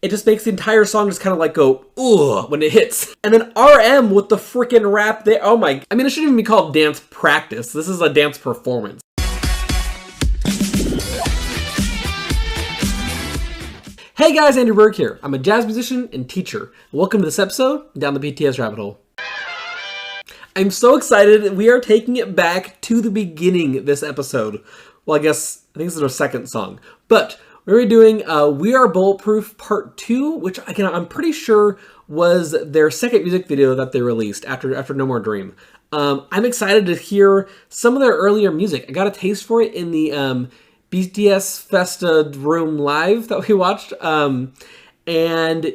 it just makes the entire song just kind of like go, ugh, when it hits. And then RM with the freaking rap there. Oh my, I mean, it shouldn't even be called dance practice. This is a dance performance. Hey guys, Andrew Berg here. I'm a jazz musician and teacher. Welcome to this episode, Down the BTS Rabbit Hole. I'm so excited. We are taking it back to the beginning this episode. Well, I think this is our second song. But we're doing We Are Bulletproof Part 2, which again, I'm pretty sure was their second music video that they released after No More Dream. I'm excited to hear some of their earlier music. I got a taste for it in the BTS Festa Room Live that we watched. And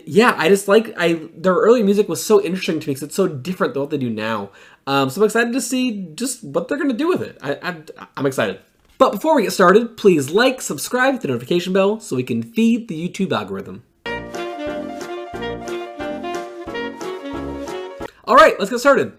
yeah, I just their early music was so interesting to me because it's so different than what they do now. So I'm excited to see just what they're going to do with it. I'm excited. But before we get started, please like, subscribe, hit the notification bell so we can feed the YouTube algorithm. All right, let's get started.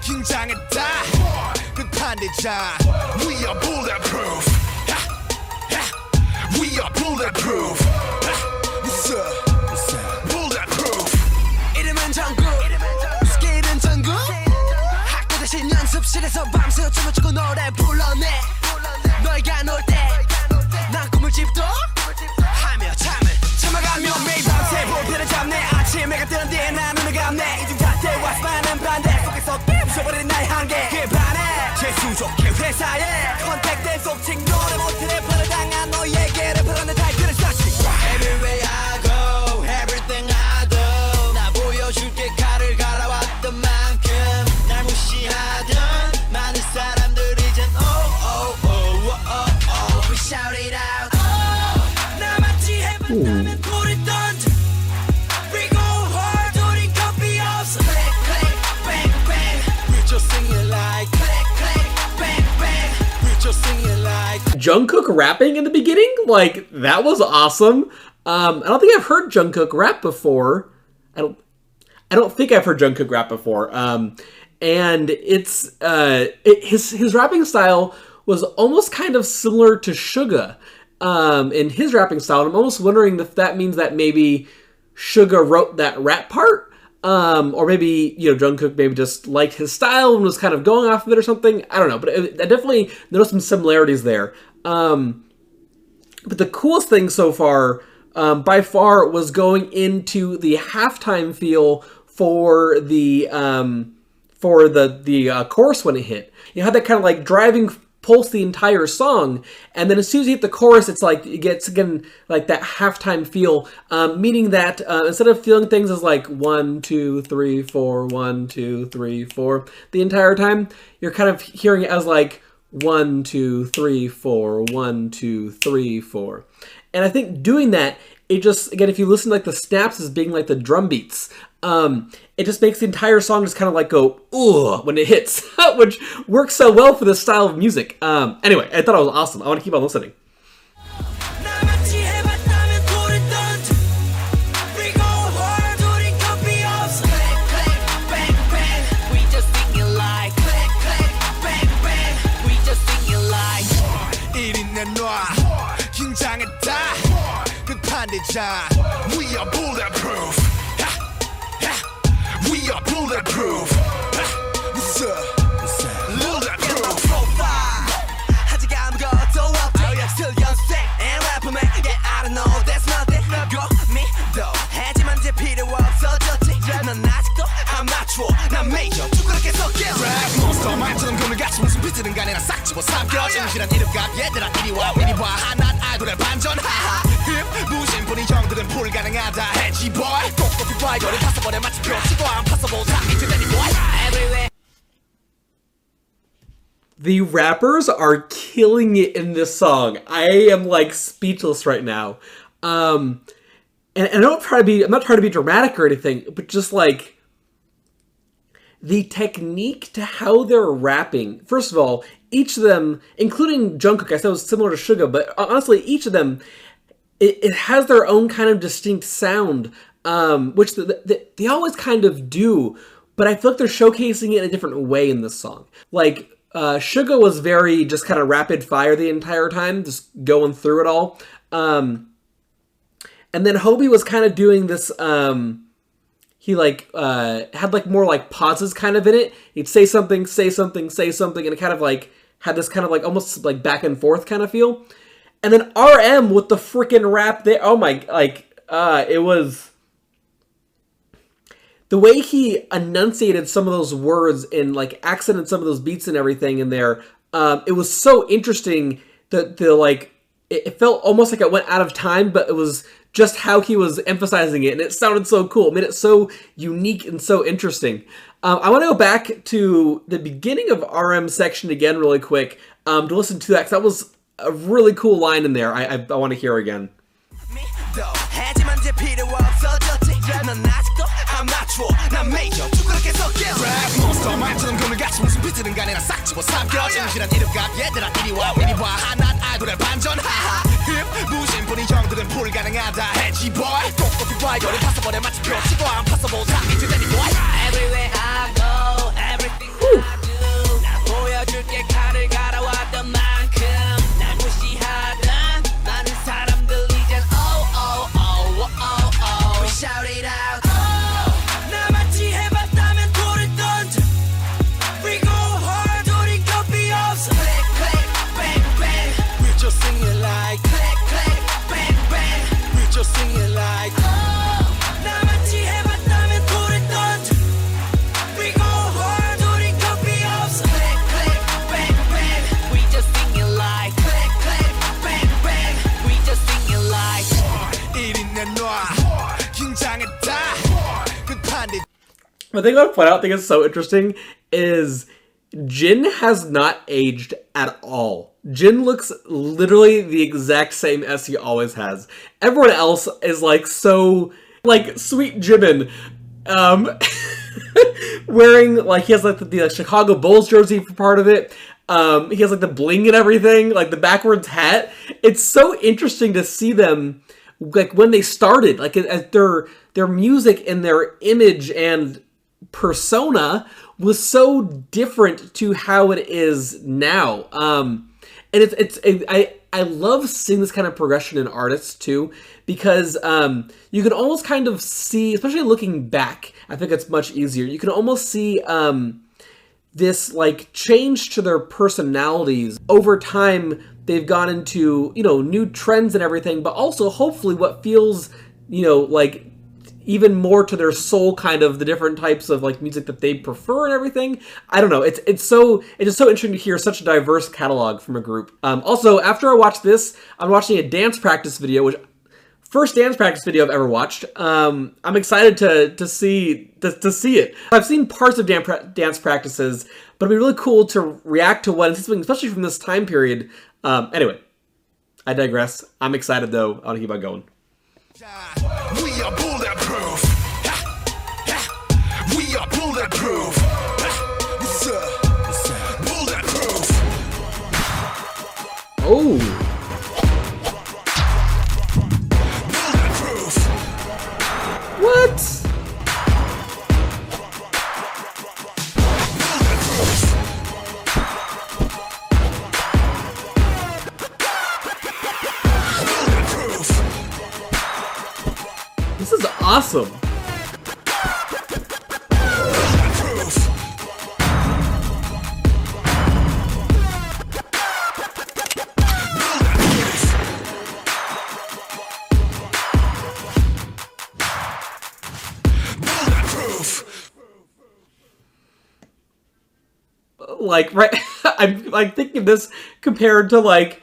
긴장했다 끝판대자 We are bulletproof We are bulletproof Bulletproof 이름은 정국 스킬은 전국 학교 대신 연습실에서 밤새 춤을 추고 노래 불러내 너희가 놀 때 난 꿈을 집도 하며 잠을 참아가며 매일 밤새 볼펜을 잡네 아침에가 뜨는 뒤에 난 눈을 감네 이중 잣대와 스파는 반대 속에서 부숴버리는 나의 한계 그에 반해 재수족해 회사에 컨택된 속칭 노래 못해 래퍼를 당한 너에게 래퍼라는 타이틀을 쌓지 Everywhere I go Everything I do 나 보여줄게 칼을 갈아왔던 만큼 날 무시하던 많은 사람들이 이젠 oh oh oh oh oh oh We shout it out 나같이 해봤다는 돌을 던져 We go hard 우린 겁이 없어 Click click bang bang We're just singing like click click bang bang We're just singing like Jungkook rapping in the beginning? Like, that was awesome. I don't think I've heard Jungkook rap before. I don't think I've heard Jungkook rap before. And it's his rapping style was almost kind of similar to Suga in his rapping style. And I'm almost wondering if that means that maybe Suga wrote that rap part, or maybe Jungkook maybe just liked his style and was kind of going off of it or something. I don't know, but I definitely noticed some similarities there. But the coolest thing so far, by far, was going into the halftime feel for the chorus when it hit. You had that kind of like driving pulse the entire song, and then as soon as you hit the chorus, it's like it gets again like that halftime feel, meaning that instead of feeling things as like 1 2 3 4 1 2 3 4 the entire time, you're kind of hearing it as like 1 2 3 4 1 2 3 4, and I think doing that, it just again, if you listen to like the snaps as being like the drum beats, it just makes the entire song just kind of like go, ugh, when it hits, which works so well for this style of music. Anyway, I thought it was awesome. I want to keep on listening. We are bulletproof. We are bulletproof. What's up? Bulletproof. 아직 아무것도 없지. Still young, sick, and rapper man. Yeah, I don't know, there's nothing. Go 믿어. 하지만 이제 필요 없어졌지. 난 아직도 아마추어. 난 메이저. 두껍게 섞여. Rap monster 말처럼 금을같이 무슨 비트든 간에 나 싹 집어 삼켜. 진실한 이름값 얘들아 이리 와 이리 와. 하나 아이돌의 반전. 하하. 무신분이 형들은 불가능하다 해지 boy. 똑똑히 봐 이거를 다섯 번에 맞춰 펴지고 안 possible 다 이제 되니 boy. Everywhere. The rappers are killing it in this song. I am like speechless right now. And I'm not trying to be dramatic or anything, but just like the technique to how they're rapping. First of all, each of them, including Jungkook, I said was similar to Suga, but honestly, each of them, it has their own kind of distinct sound, which they always kind of do, but I feel like they're showcasing it in a different way in this song. Like, Suga was very just kind of rapid fire the entire time, just going through it all. And then Hobie was kind of doing this, he like had like more like pauses kind of in it. He'd say something, say something, say something, and it kind of like had this kind of like almost like back and forth kind of feel. And then RM with the freaking rap there. Oh my, like, it was... The way he enunciated some of those words and like accented some of those beats and everything in there, it was so interesting that it felt almost like it went out of time, but it was just how he was emphasizing it, and it sounded so cool. It made it so unique and so interesting. I want to go back to the beginning of RM's section again really quick to listen to that, because that was a really cool line in there. I want to hear again. Everywhere I go, everything I do, 나 보여줄게 칼을 갈아왔던 만큼 날 무시하던 많은 사람들 이젠 oh oh oh oh oh we shout it out. 나같이 해봤다면 돌을 던져. We go hard, 우린 겁이 없어. Click click bang bang, we just sing it like click click bang bang, we just sing it like. 나같이 해봤다면 돌을 던져. We go hard, 우린 겁이 없어. Click click bang bang, we just sing it like click click bang bang, we just sing it like. 이리 내놔, 긴장했다. 끝판에. The thing I want to point out, I think is so interesting, is Jin has not aged at all. Jin looks literally the exact same as he always has. Everyone else is like so, like, sweet Jimin. Wearing, like, he has like the Chicago Bulls jersey for part of it. He has like the bling and everything, like the backwards hat. It's so interesting to see them, like, when they started, like, as their music and their image and persona was so different to how it is now. And I love seeing this kind of progression in artists too, because you can almost kind of see, especially looking back, I think it's much easier. You can almost see this like change to their personalities over time. They've gone into, you know, new trends and everything, but also hopefully what feels, you know, like even more to their soul, kind of the different types of like music that they prefer and everything. I don't know. It's just so interesting to hear such a diverse catalog from a group. Also, after I watched this, I'm watching a dance practice video, which first dance practice video I've ever watched. I'm excited to see it. I've seen parts of dance practices, but it'd be really cool to react to one, especially from this time period. Anyway, I digress. I'm excited though. I want to keep on going. We are bulletproof. We are bulletproof. Bulletproof. Oh. Bulletproof. What? This is awesome. Like, right, I'm like thinking this compared to like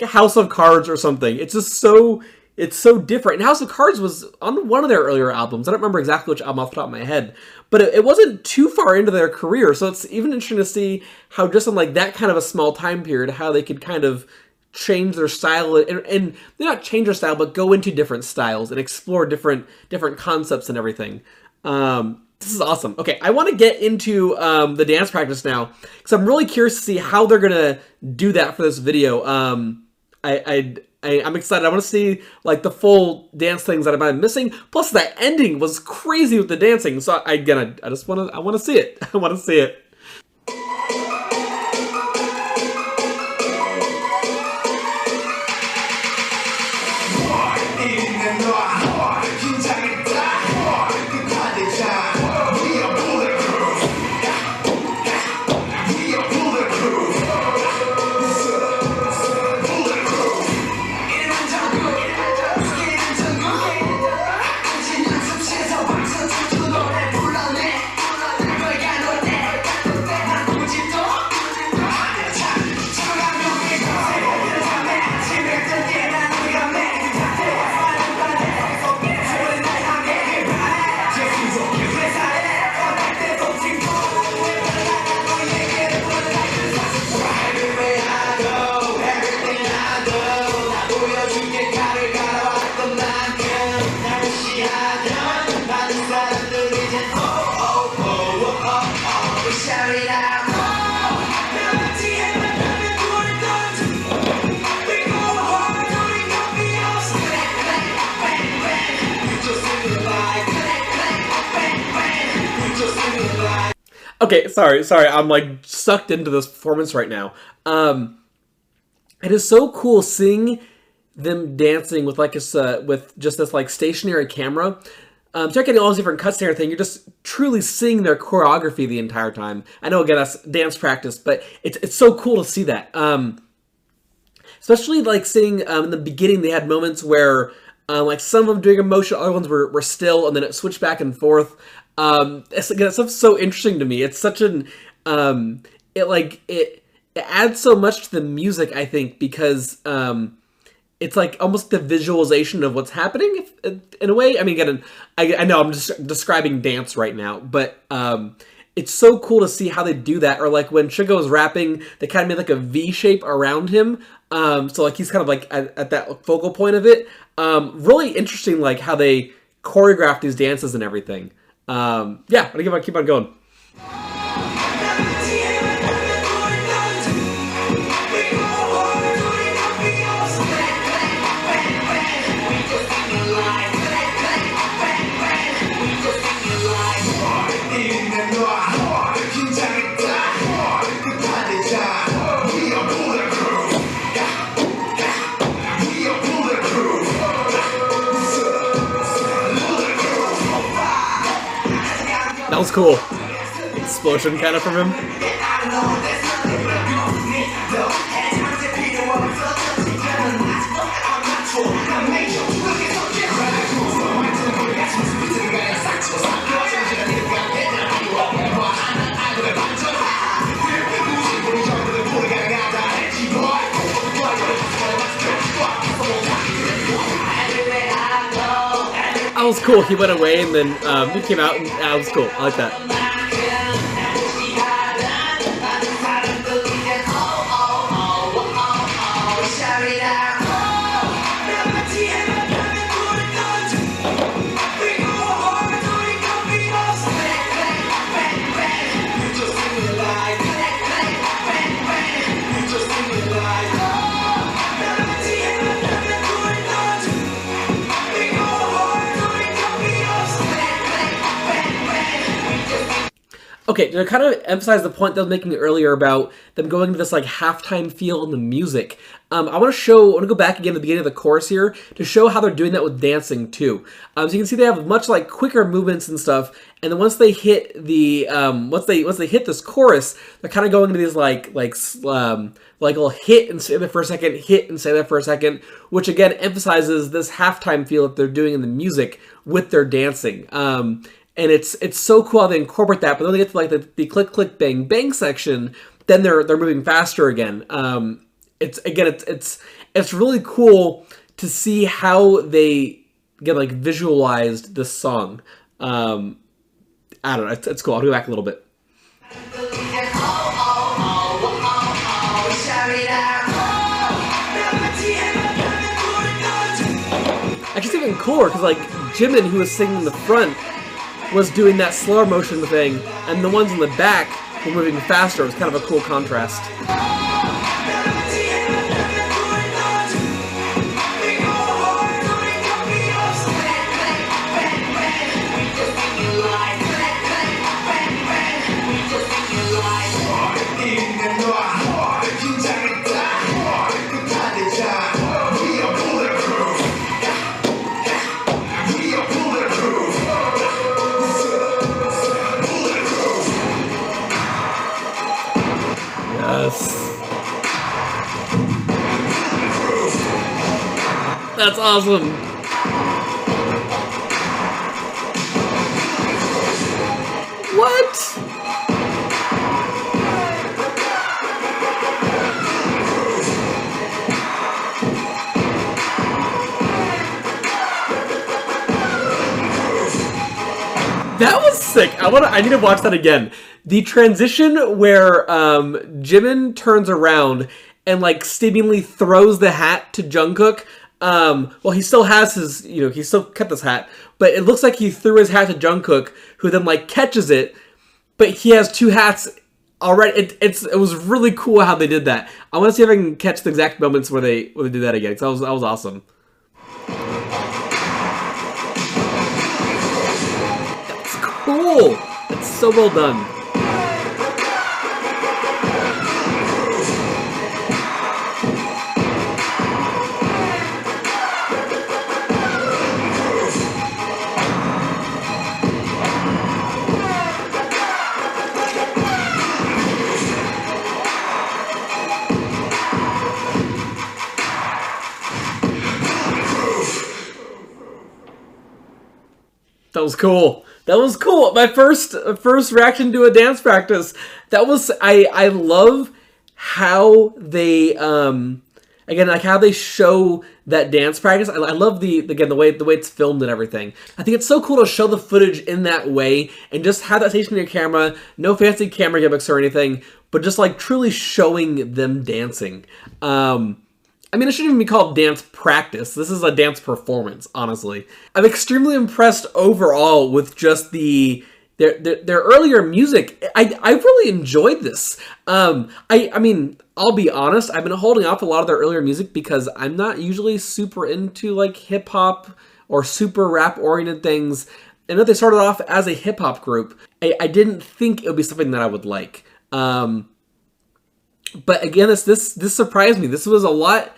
House of Cards or something. It's just so, it's so different. And House of Cards was on one of their earlier albums. I don't remember exactly which album off the top of my head, but it wasn't too far into their career. So it's even interesting to see how just in like that kind of a small time period, how they could kind of change their style and they not change their style, but go into different styles and explore different concepts and everything. This is awesome. Okay, I want to get into the dance practice now because I'm really curious to see how they're gonna do that for this video. I'm excited. I want to see like the full dance things that I'm missing. Plus, that ending was crazy with the dancing. So I just want to see it. I want to see it. Okay, sorry. I'm like sucked into this performance right now. It is so cool seeing them dancing with like with just this like stationary camera. Start getting all these different cuts and everything. You're just truly seeing their choreography the entire time. I know again that's dance practice, but it's so cool to see that. Especially like seeing in the beginning they had moments where like some of them doing a motion, other ones were still, and then it switched back and forth. It's stuff's so interesting to me. It's such an it adds so much to the music, I think, because it's like almost the visualization of what's happening in a way. I mean, again, I know I'm just describing dance right now, but it's so cool to see how they do that. Or like when Suga was rapping, they kind of made like a V shape around him. So like he's kind of like at that focal point of it. Really interesting, like how they choreograph these dances and everything. Yeah, I'm gonna keep on going. That was cool. Explosion kind of from him. That was cool. He went away and then he came out and that was cool. I like that. Okay, to kind of emphasize the point that I was making earlier about them going to this like halftime feel in the music, I want to go back again to the beginning of the chorus here to show how they're doing that with dancing too. So you can see they have much like quicker movements and stuff, and then once they hit the once they hit this chorus, they're kind of going into these like they'll hit and stay there for a second, hit and stay there for a second, which again emphasizes this halftime feel that they're doing in the music with their dancing. And it's so cool how they incorporate that, but then they get to like the click click bang bang section, then they're moving faster again. It's really cool to see how they get like visualized this song. I don't know, it's cool. I'll go back a little bit. Actually, it's even cooler because like Jimin, who was singing in the front, was doing that slower motion thing, and the ones in the back were moving faster. It was kind of a cool contrast. That's awesome. What? That was sick. I need to watch that again. The transition where Jimin turns around and like seemingly throws the hat to Jungkook. Well, he still has his, he still kept his hat, but it looks like he threw his hat to Jungkook, who then like catches it, but he has two hats already. It was really cool how they did that. I want to see if I can catch the exact moments where they do that again, because that was awesome. That's cool. That's so well done. That was cool. That was cool. My first reaction to a dance practice. That was I love how they again, like how they show that dance practice. I love the way it's filmed and everything. I think it's so cool to show the footage in that way and just have that station in your camera. No fancy camera gimmicks or anything, but just like truly showing them dancing. I mean, it shouldn't even be called dance practice. This is a dance performance, honestly. I'm extremely impressed overall with just their earlier music. I really enjoyed this. I mean, I'll be honest, I've been holding off a lot of their earlier music because I'm not usually super into like hip hop or super rap oriented things. And that they started off as a hip hop group, I didn't think it would be something that I would like. But again, this surprised me. This was a lot.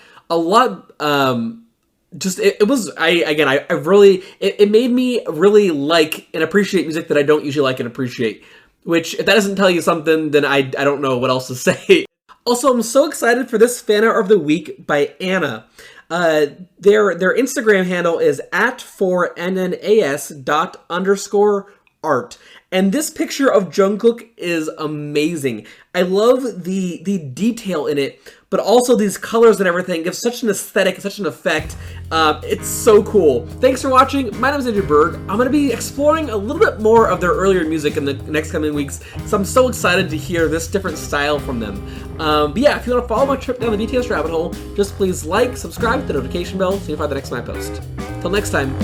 Just it was. I really. It made me really like and appreciate music that I don't usually like and appreciate. Which, if that doesn't tell you something, then I don't know what else to say. Also, I'm so excited for this fan art of the week by Anna. Their Instagram handle is @4nnas._art. And this picture of Jungkook is amazing. I love the detail in it, but also these colors and everything give such an aesthetic, such an effect. It's so cool. Thanks for watching. My name is Berg. I'm going to be exploring a little bit more of their earlier music in the next coming weeks, so I'm so excited to hear this different style from them. But yeah, if you want to follow my trip down the BTS rabbit hole, just please like, subscribe, hit the notification bell so you can find the next time I post. Till next time.